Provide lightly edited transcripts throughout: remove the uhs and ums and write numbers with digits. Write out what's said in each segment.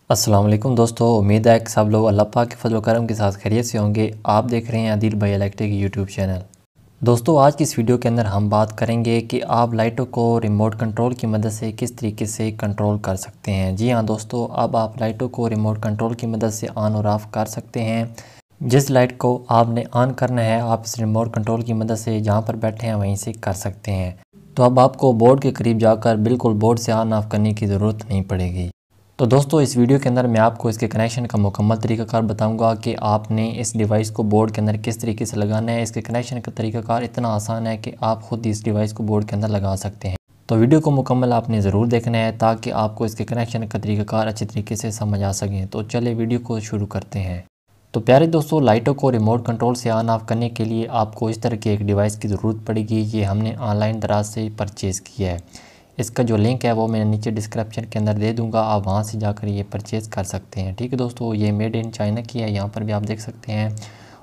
अस्सलाम वालेकुम दोस्तों, उम्मीद है कि सब लोग अल्लाह पाक के फजल करम के साथ खैरियत से होंगे। आप देख रहे हैं आदिल भाई इलेक्ट्रिक यूट्यूब चैनल। दोस्तों, आज की इस वीडियो के अंदर हम बात करेंगे कि आप लाइटों को रिमोट कंट्रोल की मदद से किस तरीके से कंट्रोल कर सकते हैं। जी हाँ दोस्तों, अब आप लाइटों को रिमोट कंट्रोल की मदद से ऑन और ऑफ़ कर सकते हैं। जिस लाइट को आपने ऑन करना है आप इस रिमोट कंट्रोल की मदद से जहाँ पर बैठे हैं वहीं से कर सकते हैं। तो अब आपको बोर्ड के करीब जाकर बिल्कुल बोर्ड से ऑन ऑफ़ करने की ज़रूरत नहीं पड़ेगी। तो दोस्तों, इस वीडियो के अंदर मैं आपको इसके कनेक्शन का मुकम्मल तरीक़ाकार बताऊंगा कि आपने इस डिवाइस को बोर्ड के अंदर किस तरीके से लगाना है। इसके कनेक्शन का तरीक़ाकार इतना आसान है कि आप ख़ुद इस डिवाइस को बोर्ड के अंदर लगा सकते हैं। तो वीडियो को मुकम्मल आपने ज़रूर देखना है ताकि आपको इसके कनेक्शन का तरीक़ाकार अच्छे तरीके से समझ आ सकें। तो चलिए वीडियो को शुरू करते हैं। तो प्यारे दोस्तों, लाइटों को रिमोट कंट्रोल से ऑन ऑफ़ करने के लिए आपको इस तरह के एक डिवाइस की ज़रूरत पड़ेगी। ये हमने ऑनलाइन दराज से परचेज़ किया है। इसका जो लिंक है वो मैं नीचे डिस्क्रिप्शन के अंदर दे दूंगा, आप वहां से जाकर ये परचेज़ कर सकते हैं। ठीक है दोस्तों, ये मेड इन चाइना की है, यहाँ पर भी आप देख सकते हैं।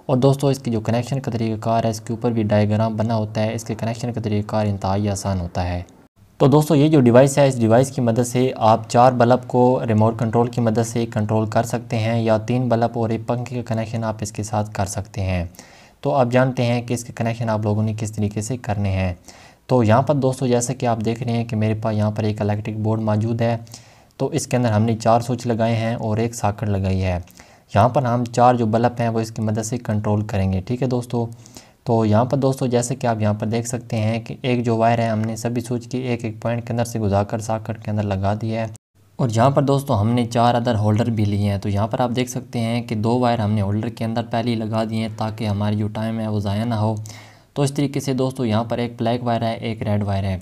और दोस्तों, इसकी जो कनेक्शन का तरीक़ाकार है इसके ऊपर भी डायग्राम बना होता है। इसके कनेक्शन का तरीक़ाकार इंतहाई आसान होता है। तो दोस्तों, ये जो डिवाइस है इस डिवाइस की मदद से आप 4 बल्ब को रिमोट कंट्रोल की मदद से कंट्रोल कर सकते हैं, या 3 बल्ब और एक पंखे का कनेक्शन आप इसके साथ कर सकते हैं। तो आप जानते हैं कि इसके कनेक्शन आप लोगों ने किस तरीके से करने हैं। तो यहाँ पर दोस्तों, जैसे कि आप देख रहे हैं कि मेरे पास यहाँ पर एक इलेक्ट्रिक बोर्ड मौजूद है। तो इसके अंदर हमने 4 स्विच लगाए हैं और एक सॉकेट लगाई है। यहाँ पर हम 4 जो बल्ब हैं वो इसकी मदद से कंट्रोल करेंगे। ठीक है दोस्तों, तो यहाँ पर दोस्तों जैसे कि आप यहाँ पर देख सकते हैं कि एक जो वायर है हमने सभी स्विच की एक एक पॉइंट के अंदर से गुजारकर सॉकेट के अंदर लगा दिया है। और यहाँ पर दोस्तों हमने 4 अदर होल्डर भी लिए हैं। तो यहाँ पर आप देख सकते हैं कि 2 वायर हमने होल्डर के अंदर पहले ही लगा दिए हैं ताकि हमारी जो टाइम है वो ज़ाया ना हो। तो इस तरीके से दोस्तों यहाँ पर एक ब्लैक वायर है, एक रेड वायर है।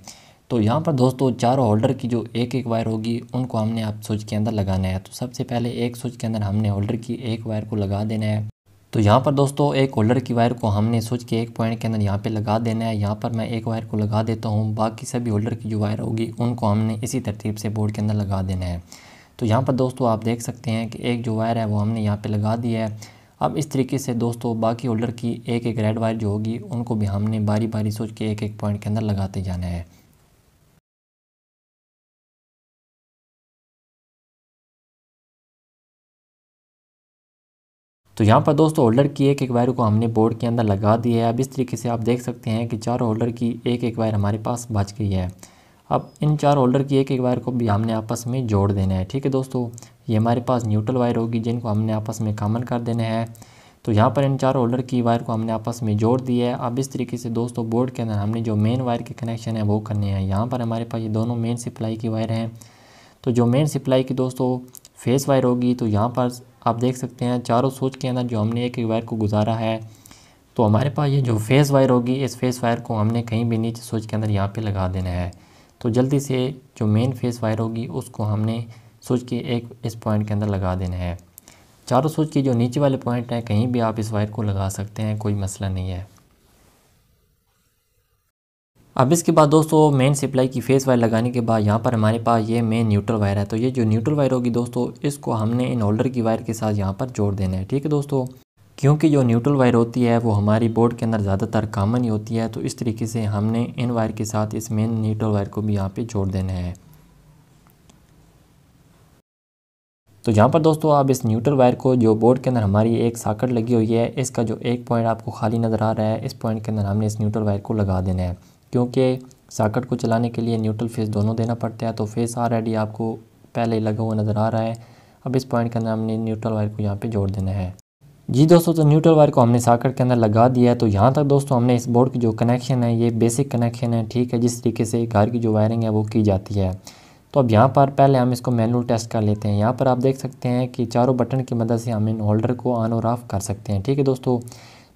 तो यहाँ पर दोस्तों चारों होल्डर की जो एक एक वायर होगी उनको हमने आप स्विच के अंदर लगाना है। तो सबसे पहले एक स्विच के अंदर हमने होल्डर की एक वायर को लगा देना है। तो यहाँ पर दोस्तों एक होल्डर की वायर को हमने स्विच के एक पॉइंट के अंदर यहाँ पे लगा देना है। यहाँ पर मैं एक वायर को लगा देता हूँ, बाकी सभी होल्डर की जो वायर होगी उनको हमने इसी तरतीब से बोर्ड के अंदर लगा देना है। तो यहाँ पर दोस्तों आप देख सकते हैं कि एक जो वायर है वो हमने यहाँ पे लगा दी है। अब इस तरीके से दोस्तों बाकी होल्डर की एक एक रेड वायर जो होगी उनको भी हमने बारी बारी स्विच के एक एक पॉइंट के अंदर लगाते जाना है। तो यहाँ पर दोस्तों होल्डर की एक एक वायर को हमने बोर्ड के अंदर लगा दी है। अब इस तरीके से आप देख सकते हैं कि चारों होल्डर की एक एक वायर हमारे पास बच गई है। अब इन 4 होल्डर की एक एक वायर को भी हमने आपस में जोड़ देना है। ठीक है दोस्तों, ये हमारे पास न्यूट्रल वायर होगी जिनको हमने आपस में कॉमन कर देना है। तो यहाँ पर इन 4 होल्डर की वायर को हमने आपस में जोड़ दिया है। अब इस तरीके से दोस्तों बोर्ड के अंदर हमने जो मेन वायर के कनेक्शन है वो करने हैं। यहाँ पर हमारे पास ये दोनों मेन सप्लाई की वायर हैं। तो जो मेन सप्लाई की दोस्तों फेस वायर होगी, तो यहाँ पर आप देख सकते हैं चारों स्विच के अंदर जो हमने एक एक वायर को गुजारा है। तो हमारे पास ये जो फेस वायर होगी इस फेस वायर को हमने कहीं भी नीचे स्विच के अंदर यहाँ पे लगा देना है। तो जल्दी से जो मेन फेस वायर होगी उसको हमने स्विच के एक इस पॉइंट के अंदर लगा देना है। चारों स्विच की जो नीचे वाले पॉइंट हैं कहीं भी आप इस वायर को लगा सकते हैं, कोई मसला नहीं है। अब इसके बाद दोस्तों मेन सप्लाई की फेस वायर लगाने के बाद यहाँ पर हमारे पास ये मेन न्यूट्रल वायर है। तो ये जो न्यूट्रल वायर होगी दोस्तों इसको हमने इन होल्डर की वायर के साथ यहाँ पर जोड़ देना है। ठीक है दोस्तों, क्योंकि जो न्यूट्रल वायर होती है वो हमारी बोर्ड के अंदर ज़्यादातर कॉमन ही होती है। तो इस तरीके से हमने इन वायर के साथ इस मेन न्यूट्रल वायर को भी यहाँ पे जोड़ देना है। तो यहाँ पर दोस्तों आप इस न्यूट्रल वायर को जो बोर्ड के अंदर हमारी एक सॉकेट लगी हुई है इसका जो एक पॉइंट आपको खाली नज़र आ रहा है इस पॉइंट के अंदर हमने इस न्यूट्रल वायर को लगा देना है। क्योंकि सॉकेट को चलाने के लिए न्यूट्रल फेस दोनों देना पड़ता है। तो फेस ऑलरेडी आपको पहले ही लगा हुआ नज़र आ रहा है। अब इस पॉइंट के अंदर हमने न्यूट्रल वायर को यहाँ पे जोड़ देना है। जी दोस्तों, तो न्यूट्रल वायर को हमने सॉकेट के अंदर लगा दिया है। तो यहाँ तक दोस्तों हमने इस बोर्ड की जो कनेक्शन है ये बेसिक कनेक्शन है। ठीक है, जिस तरीके से घर की जो वायरिंग है वो की जाती है। तो अब यहाँ पर पहले हम इसको मैनुअल टेस्ट कर लेते हैं। यहाँ पर आप देख सकते हैं कि चारों बटन की मदद से हम इन होल्डर को ऑन और ऑफ़ कर सकते हैं। ठीक है दोस्तों,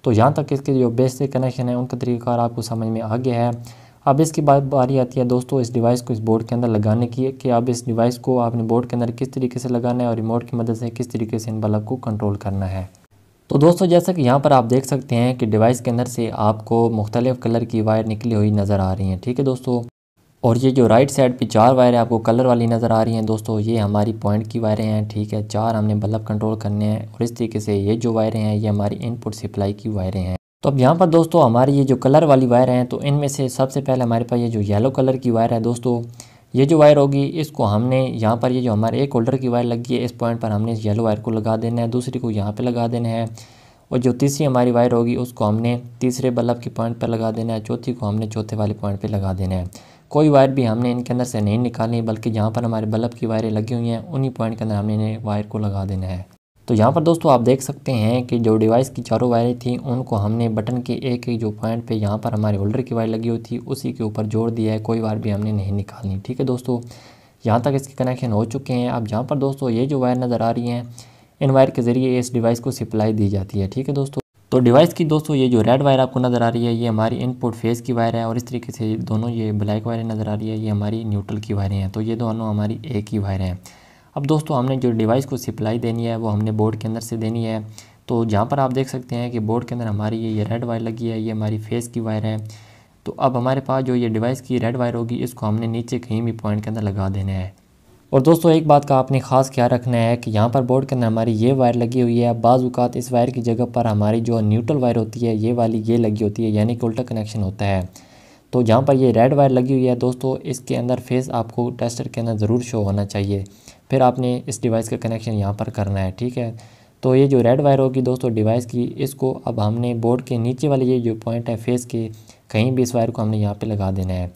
तो यहाँ तक इसके जो बेसिक कनेक्शन है उनका तरीका आपको समझ में आ गया है। अब इसके बाद बारी आती है दोस्तों इस डिवाइस को इस बोर्ड के अंदर लगाने की, कि अब इस डिवाइस को आपने बोर्ड के अंदर किस तरीके से लगाना है और रिमोट की मदद से किस तरीके से इन बल्ब को कंट्रोल करना है। तो दोस्तों जैसा कि यहाँ पर आप देख सकते हैं कि डिवाइस के अंदर से आपको मुख्तलिफ़ कलर की वायर निकली हुई नज़र आ रही हैं। ठीक है दोस्तों, और ये जो राइट साइड पे 4 वायरें आपको कलर वाली नज़र आ रही हैं दोस्तों, ये हमारी पॉइंट की वायरें हैं। ठीक है, 4 हमने बल्ब कंट्रोल करने हैं। और इस तरीके से ये जो वायरें हैं ये हमारी इनपुट सप्लाई की वायरें हैं। तो अब यहाँ पर दोस्तों हमारी ये जो कलर वाली वायर हैं तो इनमें से सबसे पहले हमारे पास ये जो येलो कलर की वायर है दोस्तों, ये जो वायर होगी इसको हमने यहाँ पर, ये जो हमारे एक होल्डर की वायर लगी है इस पॉइंट पर हमने इस येलो वायर को लगा देना है, दूसरी को यहाँ पे लगा देना है, और जो तीसरी हमारी वायर होगी उसको हमने तीसरे बल्ब के पॉइंट पर लगा देना है, चौथी को हमने चौथे वाले पॉइंट पर लगा देना है। कोई वायर भी हमने इनके अंदर से नहीं निकालनी, बल्कि जहाँ पर हमारे बल्ब की वायरें लगी हुई हैं उन्हीं पॉइंट के अंदर हमने इन्हें वायर को लगा देना है। तो यहाँ पर दोस्तों आप देख सकते हैं कि जो डिवाइस की चारों वायरें थी उनको हमने बटन के एक एक जो पॉइंट पे यहाँ पर हमारे होल्डर की वायर लगी हुई थी उसी के ऊपर जोड़ दिया है, कोई वायर भी हमने नहीं निकालनी। ठीक है दोस्तों, यहाँ तक इसके कनेक्शन हो चुके हैं। अब जहाँ पर दोस्तों ये जो वायर नज़र आ रही हैं इन वायर के ज़रिए इस डिवाइस को सप्लाई दी जाती है। ठीक है दोस्तों, तो डिवाइस की दोस्तों ये जो रेड वायर आपको नज़र आ रही है ये हमारी इनपुट फेज़ की वायर है, और इस तरीके से दोनों ये ब्लैक वायरें नज़र आ रही है ये हमारी न्यूट्रल की वायरें हैं। तो ये दोनों हमारी एक ही वायर हैं। अब दोस्तों हमने जो डिवाइस को सप्लाई देनी है वो हमने बोर्ड के अंदर से देनी है। तो जहाँ पर आप देख सकते हैं कि बोर्ड के अंदर हमारी ये रेड वायर लगी है, ये हमारी फेस की वायर है। तो अब हमारे पास जो ये डिवाइस की रेड वायर होगी इसको हमने नीचे कहीं भी पॉइंट के अंदर लगा देना है। और दोस्तों एक बात का आपने ख़ास ख्याल रखना है कि यहाँ पर बोर्ड के अंदर हमारी ये वायर लगी हुई है, बाज़ औक़ात इस वायर की जगह पर हमारी जो न्यूट्रल वायर होती है ये वाली ये लगी होती है, यानी कि उल्टा कनेक्शन होता है। तो जहाँ पर ये रेड वायर लगी हुई है दोस्तों इसके अंदर फेस आपको टेस्टर के अंदर ज़रूर शो होना चाहिए, फिर आपने इस डिवाइस का कनेक्शन यहाँ पर करना है। ठीक है, तो ये जो रेड वायर होगी दोस्तों डिवाइस की, इसको अब हमने बोर्ड के नीचे वाले ये जो पॉइंट है फेस के कहीं भी इस वायर को हमने यहाँ पे लगा देना है।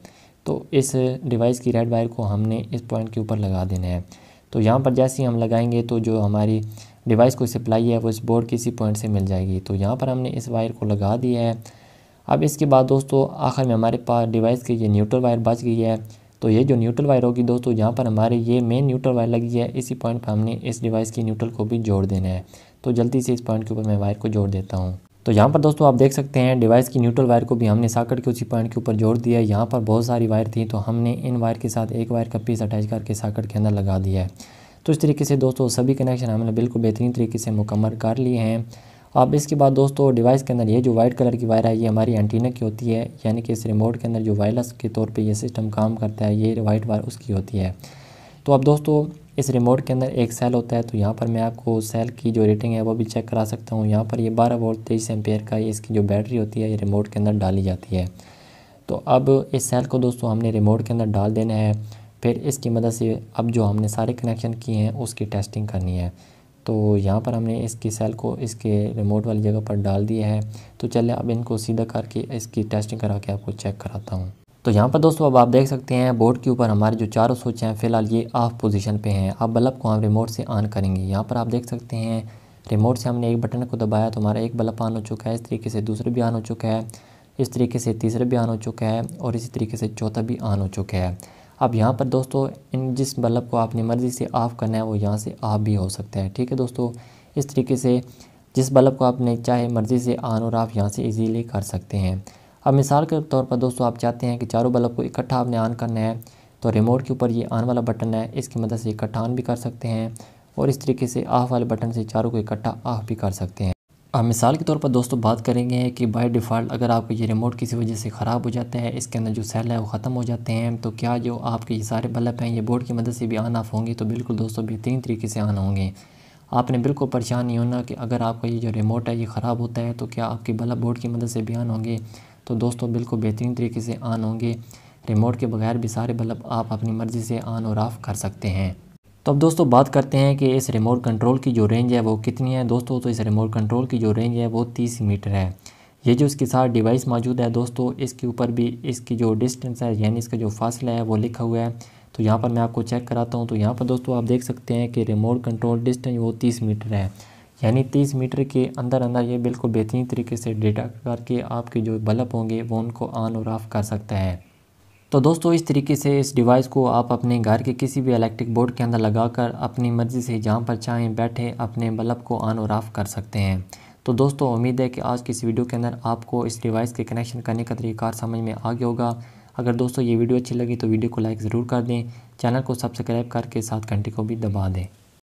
तो इस डिवाइस की रेड वायर को हमने इस पॉइंट के ऊपर लगा देना है। तो यहाँ पर जैसे ही हम लगाएंगे तो जो हमारी डिवाइस को सप्लाई है वो इस बोर्ड के इसी पॉइंट से मिल जाएगी। तो यहाँ पर हमने इस वायर को लगा दिया है। अब इसके बाद दोस्तों आखिर में हमारे पास डिवाइस की ये न्यूट्रल वायर बच गई है। तो ये जो न्यूट्रल वायर होगी दोस्तों जहाँ पर हमारे ये मेन न्यूट्रल वायर लगी है इसी पॉइंट पर हमने इस डिवाइस की न्यूट्रल को भी जोड़ देना है। तो जल्दी से इस पॉइंट के ऊपर मैं वायर को जोड़ देता हूँ। तो यहाँ पर दोस्तों आप देख सकते हैं डिवाइस की न्यूट्रल वायर को भी हमने सॉकेट के उसी पॉइंट के ऊपर जोड़ दिया है। यहाँ पर बहुत सारी वायर थी तो हमने इन वायर के साथ एक वायर का पीस अटैच करके सॉकेट के अंदर लगा दिया है। तो इस तरीके से दोस्तों सभी कनेक्शन हमने बिल्कुल बेहतरीन तरीके से मुकम्मल कर लिए हैं। अब इसके बाद दोस्तों डिवाइस के अंदर ये जो वाइट कलर की वायर है ये हमारी एंटीना की होती है, यानी कि इस रिमोट के अंदर जो वायरलेस के तौर पे ये सिस्टम काम करता है ये वाइट वायर उसकी होती है। तो अब दोस्तों इस रिमोट के अंदर एक सेल होता है, तो यहाँ पर मैं आपको सेल की जो रेटिंग है वो भी चेक करा सकता हूँ। यहाँ पर ये 12 वोल्ट 23 एम्पेयर का इसकी जो बैटरी होती है ये रिमोट के अंदर डाली जाती है। तो अब इस सेल को दोस्तों हमने रिमोट के अंदर डाल देना है, फिर इसकी मदद से अब जो हमने सारे कनेक्शन किए हैं उसकी टेस्टिंग करनी है। तो यहाँ पर हमने इसकी सेल को इसके रिमोट वाली जगह पर डाल दिया है। तो चलिए अब इनको सीधा करके इसकी टेस्टिंग करा के आपको चेक कराता हूँ। तो यहाँ पर दोस्तों अब आप देख सकते हैं बोर्ड के ऊपर हमारे जो चारों स्विच हैं फ़िलहाल ये ऑफ पोजीशन पे हैं। अब बल्ब को हम रिमोट से ऑन करेंगे। यहाँ पर आप देख सकते हैं रिमोट से हमने एक बटन को दबाया तो हमारा एक बल्ब ऑन हो चुका है, इस तरीके से दूसरे भी ऑन हो चुका है, इस तरीके से तीसरे भी ऑन हो चुका है और इसी तरीके से चौथा भी ऑन हो चुका है। अब यहाँ पर दोस्तों इन जिस बल्ब को अपनी मर्ज़ी से ऑफ़ करना है वो यहाँ से ऑफ भी हो सकता है। ठीक है दोस्तों, इस तरीके से जिस बल्ब को आपने चाहे मर्ज़ी से ऑन और ऑफ यहाँ से इजीली कर सकते हैं। अब मिसाल के तौर पर दोस्तों आप चाहते हैं कि चारों बल्ब को इकट्ठा आपने ऑन करना है, तो रिमोट के ऊपर ये ऑन वाला बटन है, इसकी मदद से इकट्ठा ऑन भी कर सकते हैं और इस तरीके से ऑफ़ वाले बटन से चारों को इकट्ठा ऑफ भी कर सकते हैं। अब मिसाल के तौर पर दोस्तों बात करेंगे कि बाय डिफ़ॉल्ट अगर आपको ये रिमोट किसी वजह से ख़राब हो जाता है, इसके अंदर जो सेल है वो ख़त्म हो जाते हैं, तो क्या जो आपके ये सारे बल्ब हैं ये बोर्ड की मदद से भी ऑन ऑफ होंगे? तो बिल्कुल दोस्तों बेहतरीन तरीके से ऑन होंगे। आपने बिल्कुल परेशान नहीं होना कि अगर आपका ये जो रिमोट है ये ख़राब होता है तो क्या आपके बल्ब बोर्ड की मदद से भी ऑन होंगे? तो दोस्तों बिल्कुल बेहतरीन तरीके से ऑन होंगे। रिमोट के बगैर भी सारे बल्ब आप अपनी मर्ज़ी से ऑन और ऑफ़ कर सकते हैं। तो अब दोस्तों बात करते हैं कि इस रिमोट कंट्रोल की जो रेंज है वो कितनी है दोस्तों। तो इस रिमोट कंट्रोल की जो रेंज है वो 30 मीटर है। ये जो इसके साथ डिवाइस मौजूद है दोस्तों इसके ऊपर भी इसकी जो डिस्टेंस है यानी इसका जो फासला है वो लिखा हुआ है। तो यहाँ पर मैं आपको चेक कराता हूँ। तो यहाँ पर दोस्तों आप देख सकते हैं कि रिमोट कंट्रोल डिस्टेंस वो 30 मीटर है, यानी 30 मीटर के अंदर अंदर ये बिल्कुल बेहतरीन तरीके से डिटेक्ट करके आपके जो बल्ब होंगे वो उनको ऑन और ऑफ़ कर सकता है। तो दोस्तों इस तरीके से इस डिवाइस को आप अपने घर के किसी भी इलेक्ट्रिक बोर्ड के अंदर लगाकर अपनी मर्ज़ी से जहाँ पर चाहें बैठे अपने बल्ब को ऑन और ऑफ़ कर सकते हैं। तो दोस्तों उम्मीद है कि आज की इस वीडियो के अंदर आपको इस डिवाइस के कनेक्शन करने का तरीका समझ में आ गया होगा। अगर दोस्तों ये वीडियो अच्छी लगी तो वीडियो को लाइक ज़रूर कर दें, चैनल को सब्सक्राइब करके साथ घंटी को भी दबा दें।